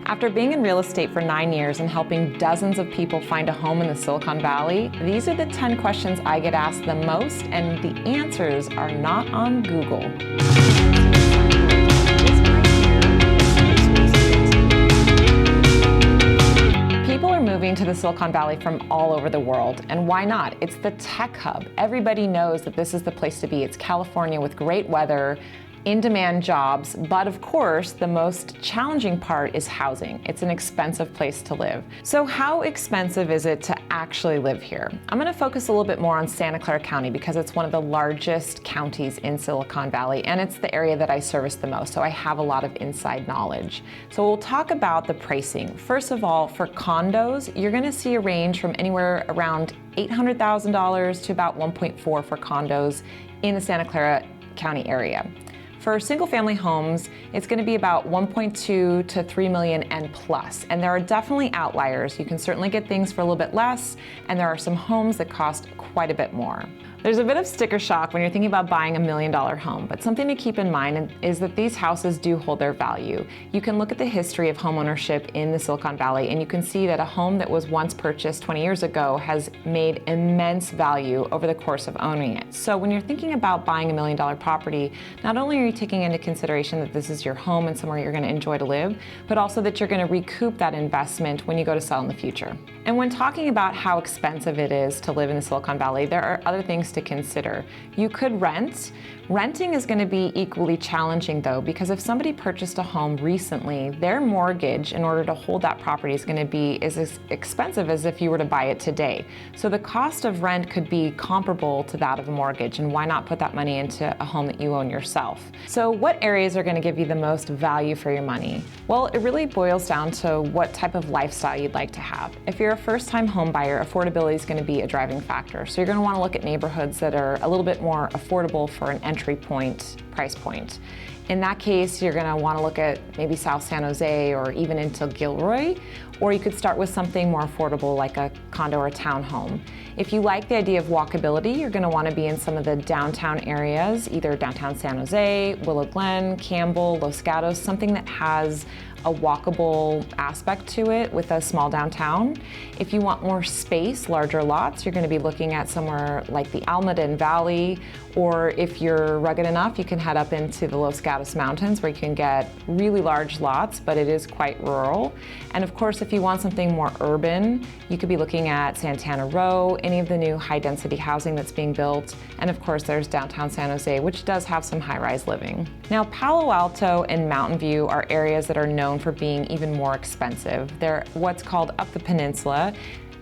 After being in real estate for 9 years and helping dozens of people find a home in the Silicon Valley, these are the 10 questions I get asked the most, and the answers are not on Google. People are moving to the Silicon Valley from all over the world, and why not? It's the tech hub. Everybody knows that this is the place to be. It's California with great weather, in-demand jobs, but of course, the most challenging part is housing. It's an expensive place to live. So how expensive is it to actually live here? I'm gonna focus a little bit more on Santa Clara County because it's one of the largest counties in Silicon Valley, and it's the area that I service the most, so I have a lot of inside knowledge. So we'll talk about the pricing. First of all, for condos, you're gonna see a range from anywhere around $800,000 to about 1.4 for condos in the Santa Clara County area. For single-family homes, it's going to be about 1.2 to 3 million and plus. And there are definitely outliers. You can certainly get things for a little bit less, and there are some homes that cost quite a bit more. There's a bit of sticker shock when you're thinking about buying $1 million home, but something to keep in mind is that these houses do hold their value. You can look at the history of homeownership in the Silicon Valley, and you can see that a home that was once purchased 20 years ago has made immense value over the course of owning it. So when you're thinking about buying $1 million property, not only are you taking into consideration that this is your home and somewhere you're going to enjoy to live, but also that you're going to recoup that investment when you go to sell in the future. And when talking about how expensive it is to live in the Silicon Valley, there are other things to consider. You could rent. Renting is going to be equally challenging though, because if somebody purchased a home recently, their mortgage in order to hold that property is going to be as expensive as if you were to buy it today. So the cost of rent could be comparable to that of a mortgage, and why not put that money into a home that you own yourself? So what areas are going to give you the most value for your money? Well, it really boils down to what type of lifestyle you'd like to have. If you're a first-time home buyer, affordability is going to be a driving factor. So you're going to want to look at neighborhoods that are a little bit more affordable for an entry point, price point. In that case, you're going to want to look at maybe South San Jose or even into Gilroy, or you could start with something more affordable like a condo or a townhome. If you like the idea of walkability, you're going to want to be in some of the downtown areas, either downtown San Jose, Willow Glen, Campbell, Los Gatos, something that has a walkable aspect to it with a small downtown. If you want more space, larger lots, you're going to be looking at somewhere like the Almaden Valley, or if you're rugged enough, you can head up into the Los Gatos Mountains where you can get really large lots, but it is quite rural. And of course, if you want something more urban, you could be looking at Santana Row, any of the new high-density housing that's being built, and of course there's downtown San Jose, which does have some high-rise living. Now, Palo Alto and Mountain View are areas that are known for being even more expensive. They're what's called up the peninsula,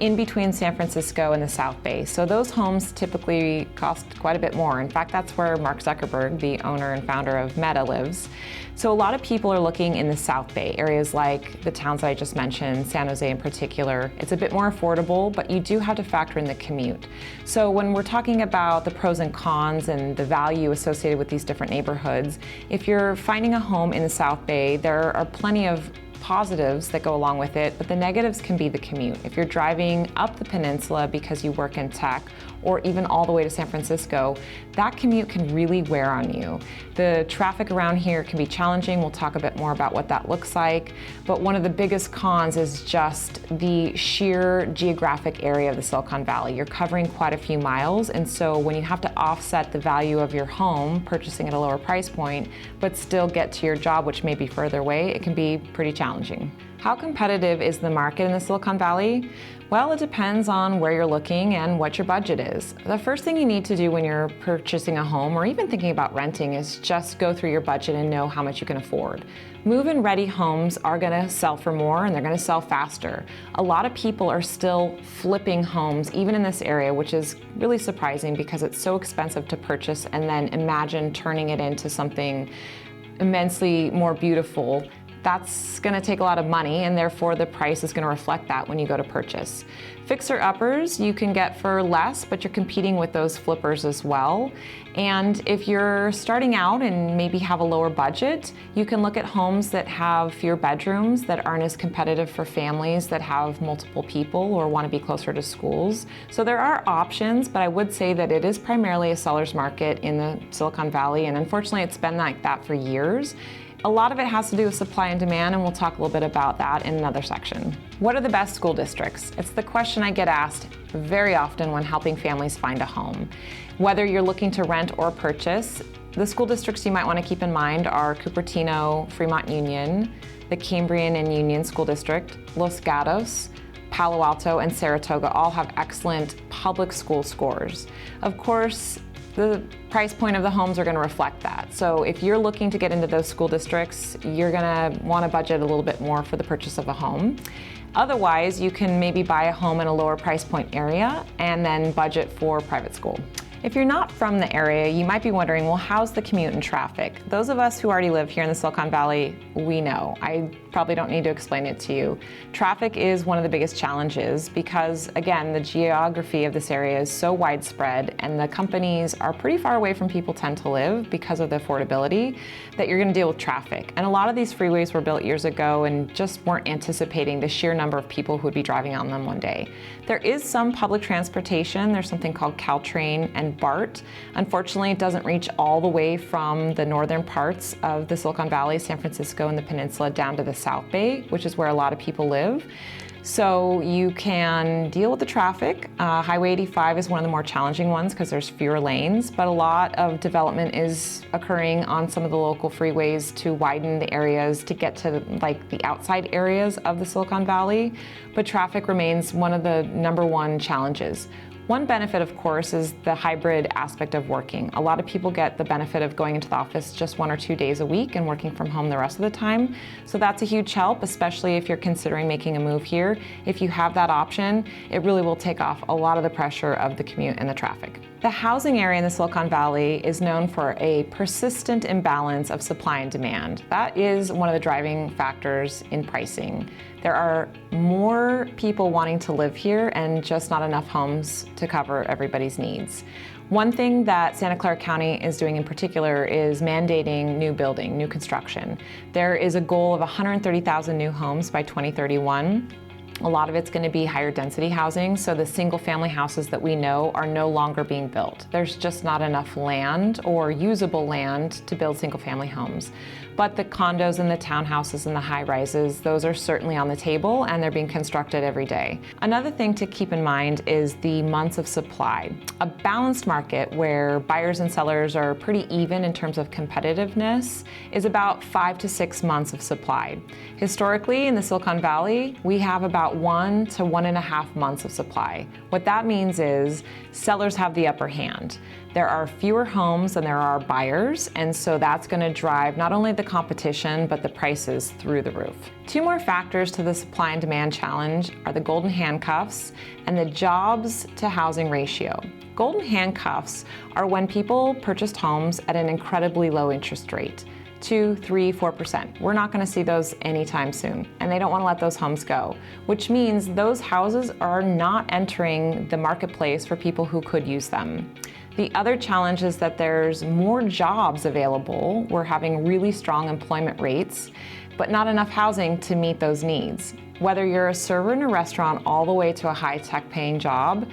in between San Francisco and the South Bay. So those homes typically cost quite a bit more. In fact, that's where Mark Zuckerberg, the owner and founder of Meta, lives. So a lot of people are looking in the South Bay, areas like the towns that I just mentioned, San Jose in particular. It's a bit more affordable, but you do have to factor in the commute. So when we're talking about the pros and cons and the value associated with these different neighborhoods, if you're finding a home in the South Bay, there are plenty of positives that go along with it, but the negatives can be the commute. If you're driving up the peninsula because you work in tech, or even all the way to San Francisco, that commute can really wear on you. The traffic around here can be challenging. We'll talk a bit more about what that looks like, but one of the biggest cons is just the sheer geographic area of the Silicon Valley. You're covering quite a few miles, and so when you have to offset the value of your home, purchasing at a lower price point, but still get to your job, which may be further away, it can be pretty challenging. How competitive is the market in the Silicon Valley? Well, it depends on where you're looking and what your budget is. The first thing you need to do when you're purchasing a home or even thinking about renting is just go through your budget and know how much you can afford. Move-in ready homes are going to sell for more, and they're going to sell faster. A lot of people are still flipping homes even in this area, which is really surprising because it's so expensive to purchase and then imagine turning it into something immensely more beautiful. That's going to take a lot of money, and therefore the price is going to reflect that when you go to purchase. Fixer-uppers you can get for less, but you're competing with those flippers as well. And if you're starting out and maybe have a lower budget, you can look at homes that have fewer bedrooms, that aren't as competitive for families that have multiple people or want to be closer to schools. So there are options, but I would say that it is primarily a seller's market in the Silicon Valley, and unfortunately it's been like that for years. A lot of it has to do with supply and demand, and we'll talk a little bit about that in another section. What are the best school districts? It's the question I get asked very often when helping families find a home. Whether you're looking to rent or purchase, the school districts you might want to keep in mind are Cupertino, Fremont Union, the Cambrian and Union School District, Los Gatos, Palo Alto, and Saratoga all have excellent public school scores. Of course, the price point of the homes are going to reflect that. So if you're looking to get into those school districts, you're going to want to budget a little bit more for the purchase of a home. Otherwise, you can maybe buy a home in a lower price point area and then budget for private school. If you're not from the area, you might be wondering, well, how's the commute and traffic? Those of us who already live here in the Silicon Valley, we know. I probably don't need to explain it to you. Traffic is one of the biggest challenges because, again, the geography of this area is so widespread and the companies are pretty far away from people tend to live because of the affordability that you're going to deal with traffic. And a lot of these freeways were built years ago and just weren't anticipating the sheer number of people who would be driving on them one day. There is some public transportation. There's something called Caltrain and BART. Unfortunately, it doesn't reach all the way from the northern parts of the Silicon Valley, San Francisco, and the peninsula down to the South Bay, which is where a lot of people live. So you can deal with the traffic. Highway 85 is one of the more challenging ones because there's fewer lanes, but a lot of development is occurring on some of the local freeways to widen the areas to get to like the outside areas of the Silicon Valley, but traffic remains one of the #1 challenges. One benefit, of course, is the hybrid aspect of working. A lot of people get the benefit of going into the office just 1 or 2 days a week and working from home the rest of the time. So that's a huge help, especially if you're considering making a move here. If you have that option, it really will take off a lot of the pressure of the commute and the traffic. The housing area in the Silicon Valley is known for a persistent imbalance of supply and demand. That is one of the driving factors in pricing. There are more people wanting to live here and just not enough homes to cover everybody's needs. One thing that Santa Clara County is doing in particular is mandating new construction. There is a goal of 130,000 new homes by 2031. A lot of it's going to be higher density housing, so the single family houses that we know are no longer being built. There's just not enough land or usable land to build single family homes. But the condos and the townhouses and the high rises, those are certainly on the table and they're being constructed every day. Another thing to keep in mind is the months of supply. A balanced market where buyers and sellers are pretty even in terms of competitiveness is about 5 to 6 months of supply. Historically, in the Silicon Valley, we have about 1 to 1.5 months of supply. What that means is sellers have the upper hand. There are fewer homes than there are buyers, and so that's going to drive not only the competition, but the prices through the roof. 2 more factors to the supply and demand challenge are the golden handcuffs and the jobs to housing ratio. Golden handcuffs are when people purchased homes at an incredibly low interest rate. 2, 3, 4%. We're not going to see those anytime soon, and they don't want to let those homes go, which means those houses are not entering the marketplace for people who could use them. The other challenge is that there's more jobs available. We're having really strong employment rates, but not enough housing to meet those needs. Whether you're a server in a restaurant all the way to a high-tech paying job,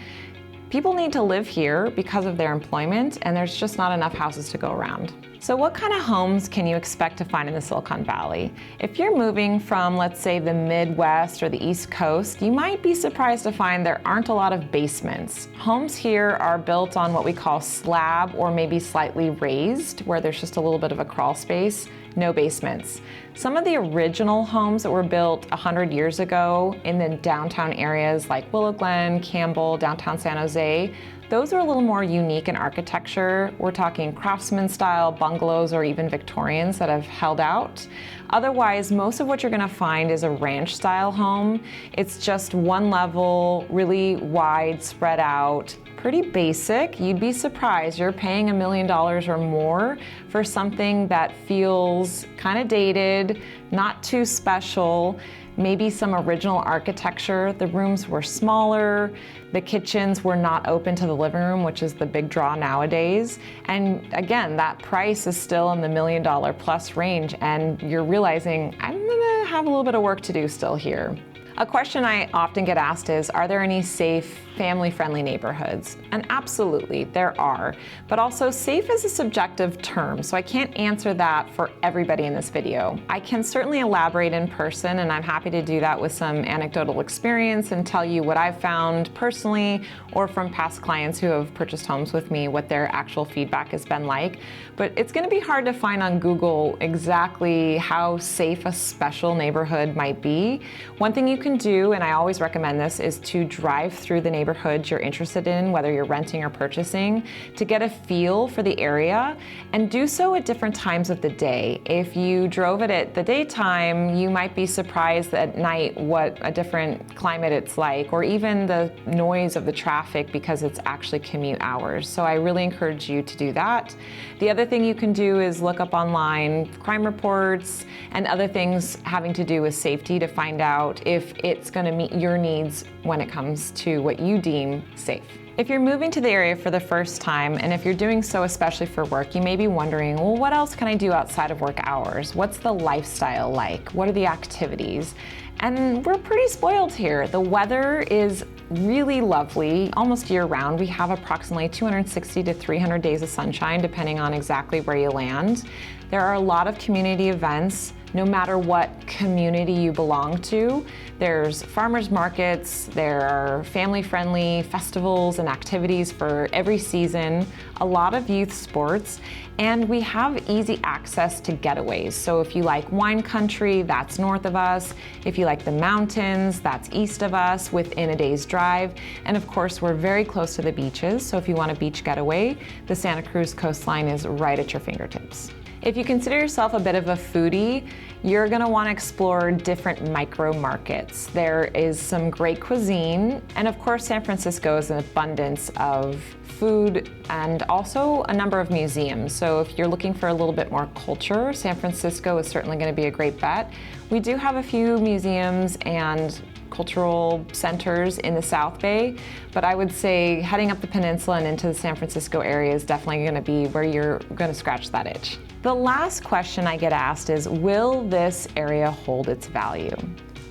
people need to live here because of their employment, and there's just not enough houses to go around. So what kind of homes can you expect to find in the Silicon Valley? If you're moving from, let's say, the Midwest or the East Coast, you might be surprised to find there aren't a lot of basements. Homes here are built on what we call slab or maybe slightly raised, where there's just a little bit of a crawl space, no basements. Some of the original homes that were built 100 years ago in the downtown areas like Willow Glen, Campbell, downtown San Jose, those are a little more unique in architecture. We're talking craftsman style bungalows or even Victorians that have held out. Otherwise, most of what you're gonna find is a ranch style home. It's just one level, really wide, spread out, pretty basic. You'd be surprised. You're paying $1 million or more for something that feels kind of dated, not too special, maybe some original architecture. The rooms were smaller. The kitchens were not open to the living room, which is the big draw nowadays. And again, that price is still in the $1 million plus range, and you're realizing, I'm gonna have a little bit of work to do still here. A question I often get asked is, are there any safe, family-friendly neighborhoods? And absolutely, there are. But also, safe is a subjective term, so I can't answer that for everybody in this video. I can certainly elaborate in person, and I'm happy to do that with some anecdotal experience and tell you what I've found personally or from past clients who have purchased homes with me, what their actual feedback has been like. But it's going to be hard to find on Google exactly how safe a special neighborhood might be. One thing you can do, and I always recommend this, is to drive through the neighborhoods you're interested in, whether you're renting or purchasing, to get a feel for the area, and do so at different times of the day. If you drove it at the daytime, you might be surprised at night what a different climate it's like, or even the noise of the traffic because it's actually commute hours. So I really encourage you to do that. The other thing you can do is look up online crime reports and other things having to do with safety to find out if it's going to meet your needs when it comes to what you deem safe. If you're moving to the area for the first time, and if you're doing so especially for work, you may be wondering, well, what else can I do outside of work hours? What's the lifestyle like? What are the activities? And we're pretty spoiled here. The weather is really lovely almost year-round. We have approximately 260 to 300 days of sunshine, depending on exactly where you land. There are a lot of community events, no matter what community you belong to. There's farmers markets, there are family-friendly festivals and activities for every season, a lot of youth sports, and we have easy access to getaways. So if you like wine country, that's north of us. If you like the mountains, that's east of us, within a day's drive. And of course, we're very close to the beaches, so if you want a beach getaway, the Santa Cruz coastline is right at your fingertips. If you consider yourself a bit of a foodie, you're going to want to explore different micro markets. There is some great cuisine, and of course San Francisco is an abundance of food and also a number of museums. So if you're looking for a little bit more culture, San Francisco is certainly going to be a great bet. We do have a few museums and cultural centers in the South Bay, but I would say heading up the peninsula and into the San Francisco area is definitely going to be where you're going to scratch that itch. The last question I get asked is, will this area hold its value?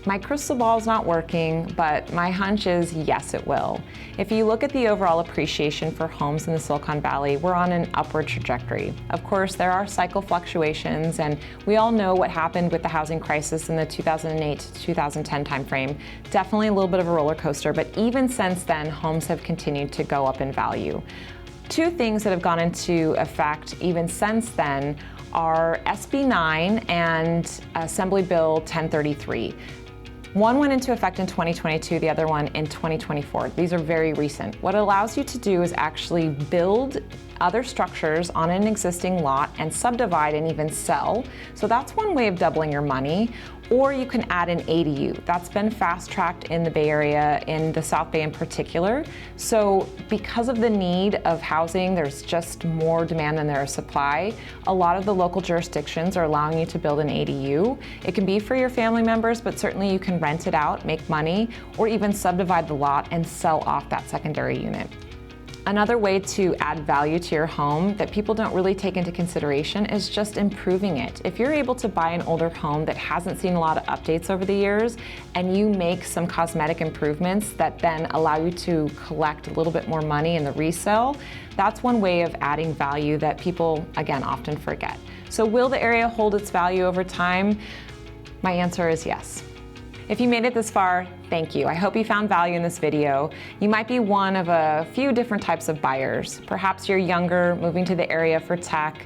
My crystal ball is not working, but my hunch is yes, it will. If you look at the overall appreciation for homes in the Silicon Valley, we're on an upward trajectory. Of course, there are cycle fluctuations, and we all know what happened with the housing crisis in the 2008 to 2010 timeframe. Definitely a little bit of a roller coaster, but even since then, homes have continued to go up in value. Two things that have gone into effect even since then are SB 9 and Assembly Bill 1033. One went into effect in 2022, the other one in 2024. These are very recent. What it allows you to do is actually build other structures on an existing lot and subdivide and even sell. So that's one way of doubling your money. Or you can add an ADU. That's been fast-tracked in the Bay Area, in the South Bay in particular. So because of the need of housing, there's just more demand than there is supply. A lot of the local jurisdictions are allowing you to build an ADU. It can be for your family members, but certainly you can rent it out, make money, or even subdivide the lot and sell off that secondary unit. Another way to add value to your home that people don't really take into consideration is just improving it. If you're able to buy an older home that hasn't seen a lot of updates over the years, and you make some cosmetic improvements that then allow you to collect a little bit more money in the resale, that's one way of adding value that people, again, often forget. So will the area hold its value over time? My answer is yes. If you made it this far, thank you. I hope you found value in this video. You might be one of a few different types of buyers. Perhaps you're younger, moving to the area for tech.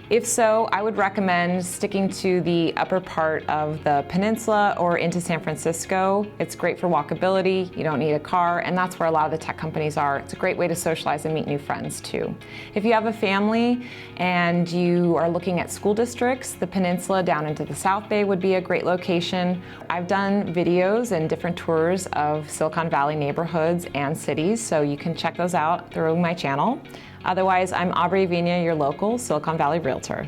If so, I would recommend sticking to the upper part of the peninsula or into San Francisco. It's great for walkability, you don't need a car, and that's where a lot of the tech companies are. It's a great way to socialize and meet new friends too. If you have a family and you are looking at school districts, the peninsula down into the South Bay would be a great location. I've done videos and different tours of Silicon Valley neighborhoods and cities, so you can check those out through my channel. Otherwise, I'm Aubrey Vina, your local Silicon Valley Realtor.